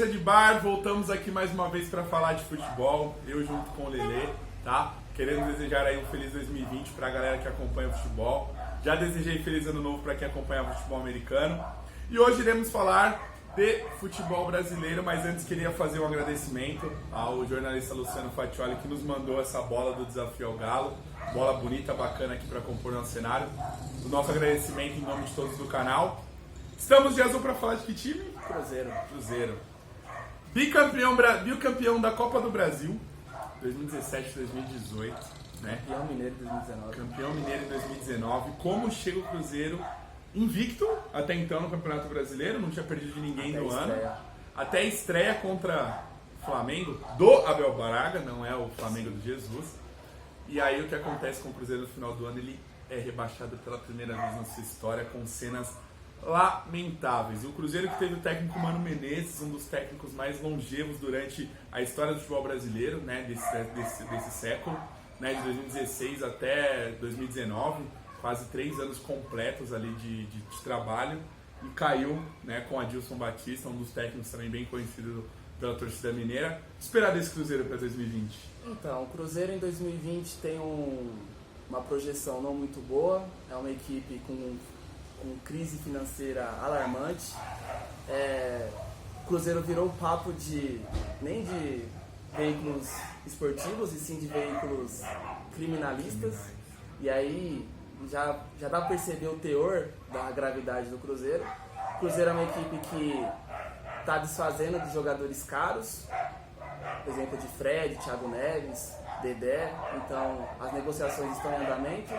mesa de bar, voltamos aqui mais uma vez para falar de futebol, eu junto com o Lelê, tá? Querendo desejar aí um feliz 2020 para a galera que acompanha o futebol. Já desejei feliz ano novo para quem acompanha o futebol americano. E hoje iremos falar de futebol brasileiro, mas antes queria fazer um agradecimento ao jornalista Luciano Fatioli que nos mandou essa bola do Desafio ao Galo. Bola bonita, bacana aqui para compor nosso cenário. O nosso agradecimento em nome de todos do canal. Estamos de azul para falar de que time? Cruzeiro. Bicampeão da Copa do Brasil 2017-2018, né? Campeão mineiro em 2019. Campeão mineiro em 2019. Como chega o Cruzeiro invicto até então no Campeonato Brasileiro, não tinha perdido de ninguém no ano. Até a estreia contra o Flamengo do Abel Braga, não é o Flamengo do Jesus. E aí o que acontece com o Cruzeiro no final do ano? Ele é rebaixado pela primeira vez na sua história com cenas lamentáveis. O Cruzeiro que teve o técnico Mano Menezes, um dos técnicos mais longevos durante a história do futebol brasileiro, né, desse século, né, de 2016 até 2019, quase 3 anos completos ali de trabalho, e caiu, né, com Adilson Batista, um dos técnicos também bem conhecido pela torcida mineira. Esperar desse Cruzeiro para 2020? Então, o Cruzeiro em 2020 tem uma projeção não muito boa, é uma equipe com crise financeira alarmante. O Cruzeiro virou papo nem de veículos esportivos, e sim de veículos criminalistas. E aí já dá para perceber o teor da gravidade do Cruzeiro. O Cruzeiro é uma equipe que está desfazendo de jogadores caros, por exemplo de Fred, Thiago Neves, Dedé. Então as negociações estão em andamento.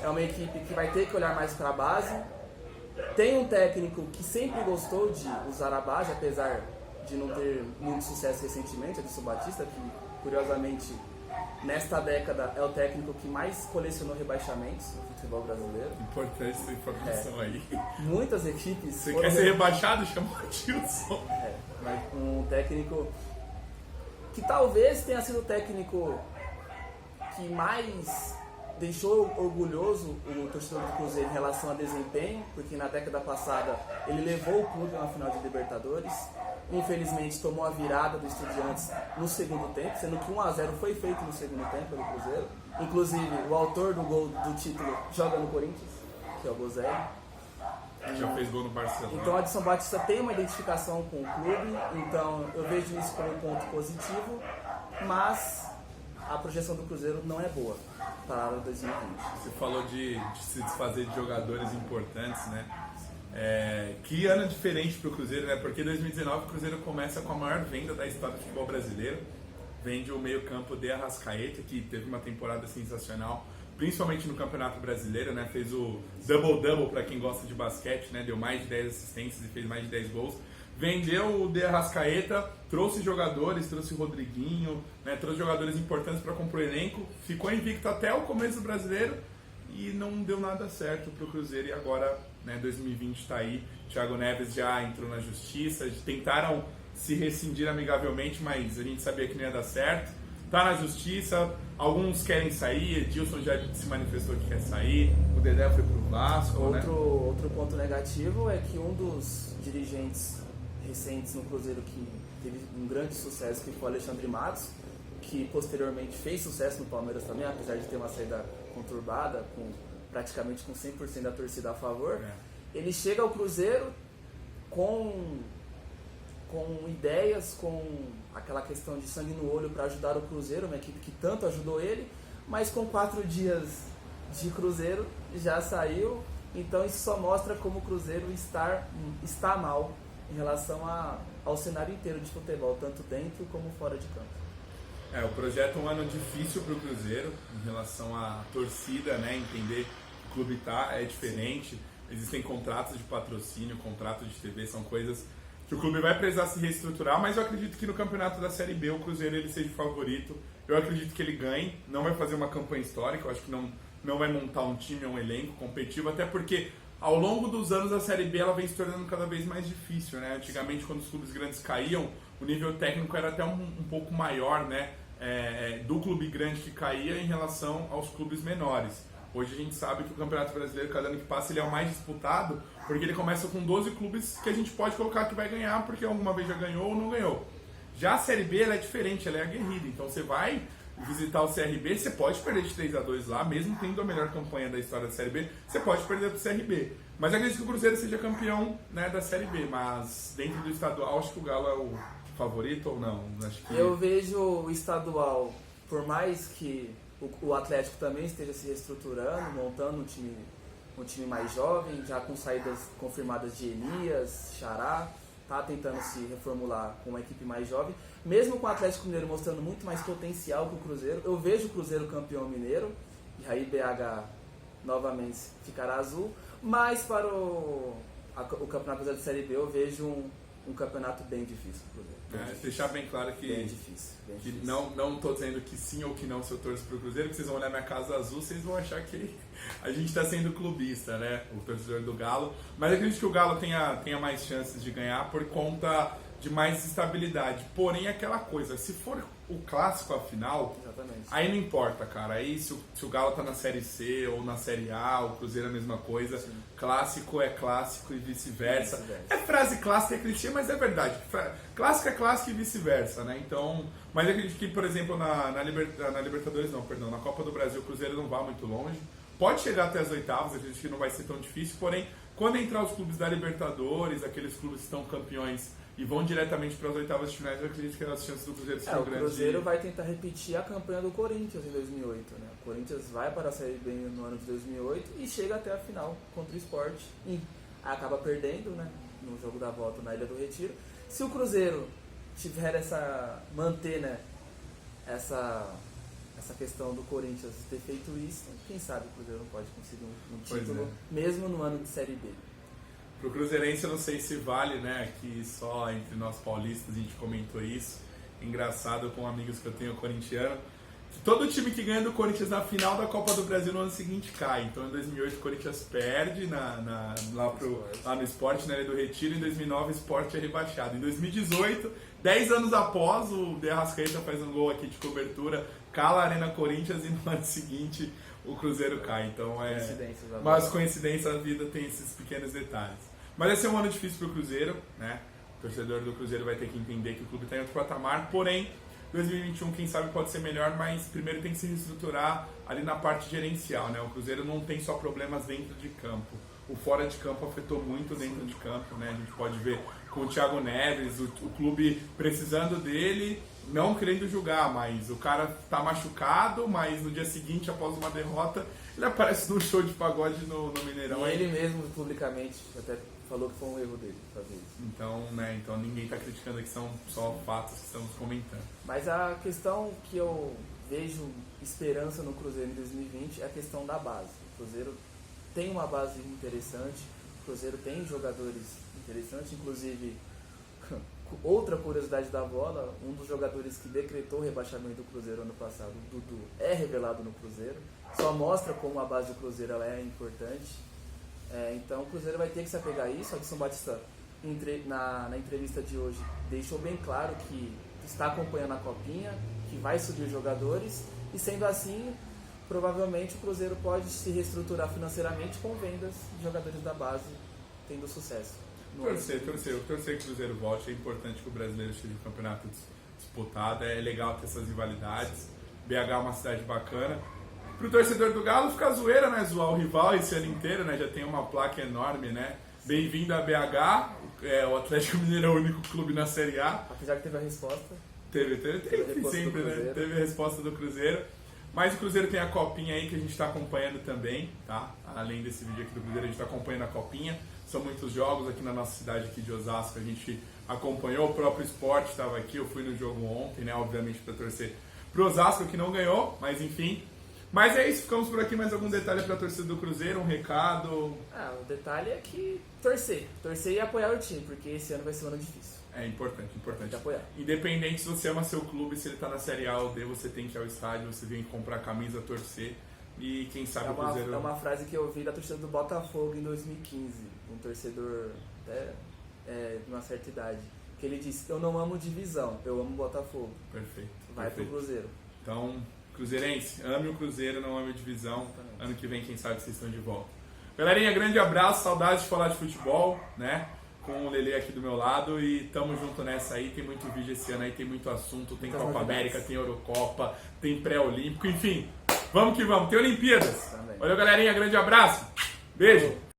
É uma equipe que vai ter que olhar mais para a base. Tem um técnico que sempre gostou de usar a base, apesar de não ter muito sucesso recentemente, Adilson Batista, que curiosamente nesta década é o técnico que mais colecionou rebaixamentos no futebol brasileiro. Importante essa informação aí. Muitas equipes... Você quer ser rebaixado? Chama o Adilson. Mas um técnico que talvez tenha sido o técnico que mais deixou orgulhoso o torcedor do Cruzeiro em relação a desempenho, porque na década passada ele levou o clube a uma final de Libertadores. Infelizmente tomou a virada do Estudiantes no segundo tempo, sendo que 1-0 foi feito no segundo tempo pelo Cruzeiro. Inclusive o autor do gol do título joga no Corinthians, que é o Bozelli. Já fez gol no Barcelona. Então a Adilson Batista tem uma identificação com o clube, então eu vejo isso como um ponto positivo, mas a projeção do Cruzeiro não é boa para o 2020. Você falou de se desfazer de jogadores importantes, né? Que ano diferente para o Cruzeiro, né? Porque em 2019 o Cruzeiro começa com a maior venda da história do futebol brasileiro. Vende o meio-campo de Arrascaeta, que teve uma temporada sensacional, principalmente no Campeonato Brasileiro, né? Fez o double-double para quem gosta de basquete, né? Deu mais de 10 assistências e fez mais de 10 gols. Vendeu o De Arrascaeta, trouxe jogadores, trouxe o Rodriguinho, né? Trouxe jogadores importantes para compor o elenco, ficou invicto até o começo do Brasileiro e não deu nada certo para o Cruzeiro. E agora, né, 2020 está aí, Thiago Neves já entrou na justiça, tentaram se rescindir amigavelmente, mas a gente sabia que não ia dar certo. Está na justiça, alguns querem sair, Edilson já se manifestou que quer sair, o Dedé foi pro Vasco. Outro ponto negativo é que um dos dirigentes recentes no Cruzeiro que teve um grande sucesso, que foi o Alexandre Matos, que posteriormente fez sucesso no Palmeiras também, apesar de ter uma saída conturbada, praticamente com 100% da torcida a favor. Ele chega ao Cruzeiro com ideias, com aquela questão de sangue no olho para ajudar o Cruzeiro, uma equipe que tanto ajudou ele, mas com 4 dias de Cruzeiro já saiu. Então isso só mostra como o Cruzeiro está mal em relação ao cenário inteiro de futebol, tanto dentro como fora de campo. O projeto é um ano difícil para o Cruzeiro em relação à torcida, né? Entender que o clube é diferente, existem contratos de patrocínio, contratos de TV, são coisas que o clube vai precisar se reestruturar, mas eu acredito que no campeonato da Série B o Cruzeiro ele seja o favorito. Eu acredito que ele ganhe, não vai fazer uma campanha histórica, eu acho que não vai montar um time, um elenco competitivo, até porque ao longo dos anos a Série B ela vem se tornando cada vez mais difícil, né? Antigamente, quando os clubes grandes caíam, o nível técnico era até um pouco maior, né? Do clube grande que caía em relação aos clubes menores. Hoje a gente sabe que o Campeonato Brasileiro, cada ano que passa, ele é o mais disputado, porque ele começa com 12 clubes que a gente pode colocar que vai ganhar, porque alguma vez já ganhou ou não ganhou. Já a Série B, ela é diferente, ela é aguerrida. Então você vai visitar o CRB, você pode perder de 3-2 lá, mesmo tendo a melhor campanha da história da Série B, você pode perder pro CRB. Mas eu acredito que o Cruzeiro seja campeão, né, da Série B, mas dentro do estadual, acho que o Galo é o favorito ou não? Acho que... Eu vejo o estadual, por mais que o Atlético também esteja se reestruturando, montando um time mais jovem, já com saídas confirmadas de Elias, Xará, tá tentando se reformular com uma equipe mais jovem. Mesmo com o Atlético Mineiro mostrando muito mais potencial que o Cruzeiro, eu vejo o Cruzeiro campeão mineiro, e aí BH novamente ficará azul, mas para o Campeonato Brasileiro de Série B eu vejo um campeonato bem difícil pro Cruzeiro. Deixar bem claro que, bem difícil. Não tô dizendo que sim ou que não se eu torço pro Cruzeiro, que vocês vão olhar minha casa azul, vocês vão achar que a gente tá sendo clubista, né? O torcedor do Galo. Mas eu acredito que o Galo tenha mais chances de ganhar por conta de mais estabilidade. Porém, aquela coisa, se for o clássico a final, exatamente, aí não importa, cara. Aí se o Galo tá na Série C ou na Série A, o Cruzeiro é a mesma coisa. Sim. Clássico é clássico e vice-versa. É frase clássica, é clichê, mas é verdade. Clássico é clássico e vice-versa, né? Então, mas eu acredito que, por exemplo, na Libertadores, não, perdão, na Copa do Brasil, o Cruzeiro não vai muito longe. Pode chegar até as oitavas, eu acredito que não vai ser tão difícil, porém, quando entrar os clubes da Libertadores, aqueles clubes que estão campeões e vão diretamente para as oitavas de finais, eu acredito que as chances do Cruzeiro serão grandes. O Cruzeiro vai tentar repetir a campanha do Corinthians em 2008, né? O Corinthians vai para a Série B no ano de 2008 e chega até a final contra o Sport e acaba perdendo, né, no jogo da volta na Ilha do Retiro. Se o Cruzeiro tiver manter, né, essa questão do Corinthians ter feito isso, quem sabe o Cruzeiro não pode conseguir um título, mesmo no ano de Série B. Pro Cruzeirense eu não sei se vale, né, que só entre nós paulistas a gente comentou isso, engraçado com amigos que eu tenho corintiano, que todo time que ganha do Corinthians na final da Copa do Brasil no ano seguinte cai. Então em 2008 o Corinthians perde lá no Sport, na Ilha do Retiro, em 2009 o Sport é rebaixado. Em 2018, 10 anos após, o De Arrascaeta faz um gol aqui de cobertura, cala a Arena Corinthians e no ano seguinte o Cruzeiro cai. Então mas coincidência, a vida tem esses pequenos detalhes. Mas vai ser um ano difícil para o Cruzeiro, né? O torcedor do Cruzeiro vai ter que entender que o clube está em outro patamar, porém 2021 quem sabe pode ser melhor, mas primeiro tem que se reestruturar ali na parte gerencial, né? O Cruzeiro não tem só problemas dentro de campo. O fora de campo afetou muito dentro de campo, né? A gente pode ver com o Thiago Neves, o clube precisando dele, não querendo julgar, mas o cara tá machucado, mas no dia seguinte, após uma derrota, ele aparece num show de pagode no Mineirão. E ele mesmo, publicamente, até falou que foi um erro dele fazer isso. Então, né, então ninguém tá criticando aqui, são só fatos que estamos comentando. Mas a questão que eu vejo esperança no Cruzeiro em 2020 é a questão da base. O Cruzeiro tem uma base interessante, o Cruzeiro tem jogadores interessantes, inclusive, outra curiosidade da bola, um dos jogadores que decretou o rebaixamento do Cruzeiro ano passado, o Dudu, é revelado no Cruzeiro, só mostra como a base do Cruzeiro ela é importante. Então o Cruzeiro vai ter que se apegar a isso. A Edson Batista, na entrevista de hoje, deixou bem claro que está acompanhando a Copinha, que vai subir jogadores, e sendo assim, provavelmente o Cruzeiro pode se reestruturar financeiramente com vendas de jogadores da base tendo sucesso. Torcer que o Cruzeiro volte. É importante que o brasileiro esteja no campeonato disputado, é legal ter essas rivalidades. BH é uma cidade bacana. Pro torcedor do Galo fica zoeira, né? Zoar o rival esse ano inteiro, né? Já tem uma placa enorme, né? Bem-vindo a BH, o Atlético Mineiro é o único clube na Série A. Apesar que teve a resposta. Teve sempre, né? Teve a resposta do Cruzeiro. Mas o Cruzeiro tem a Copinha aí que a gente está acompanhando também, tá? Além desse vídeo aqui do Cruzeiro, a gente está acompanhando a Copinha. São muitos jogos aqui na nossa cidade aqui de Osasco, a gente acompanhou, o próprio Sport estava aqui, eu fui no jogo ontem, né? Obviamente para torcer pro Osasco que não ganhou, mas enfim. Mas é isso, ficamos por aqui. Mais algum detalhe para a torcida do Cruzeiro? Um recado? O detalhe é que torcer e apoiar o time, porque esse ano vai ser um ano difícil. É importante. Tem que apoiar. Independente se você ama seu clube, se ele está na Série A ou D, você tem que ir ao estádio, você vem comprar camisa, torcer. E quem sabe o Cruzeiro... É uma frase que eu ouvi da torcida do Botafogo em 2015, um torcedor de uma certa idade, que ele disse: eu não amo divisão, eu amo Botafogo. Perfeito. Vai pro Cruzeiro. Então, Cruzeirense, ame o Cruzeiro, não ame a divisão. Ano que vem, quem sabe, vocês estão de volta. Galerinha, grande abraço, saudades de falar de futebol, né? Com o Lelê aqui do meu lado e tamo junto nessa aí. Tem muito vídeo esse ano aí, tem muito assunto. Tem Copa América, tem Eurocopa, tem pré-olímpico, enfim. Vamos que vamos, tem Olimpíadas. Valeu, galerinha, grande abraço. Beijo.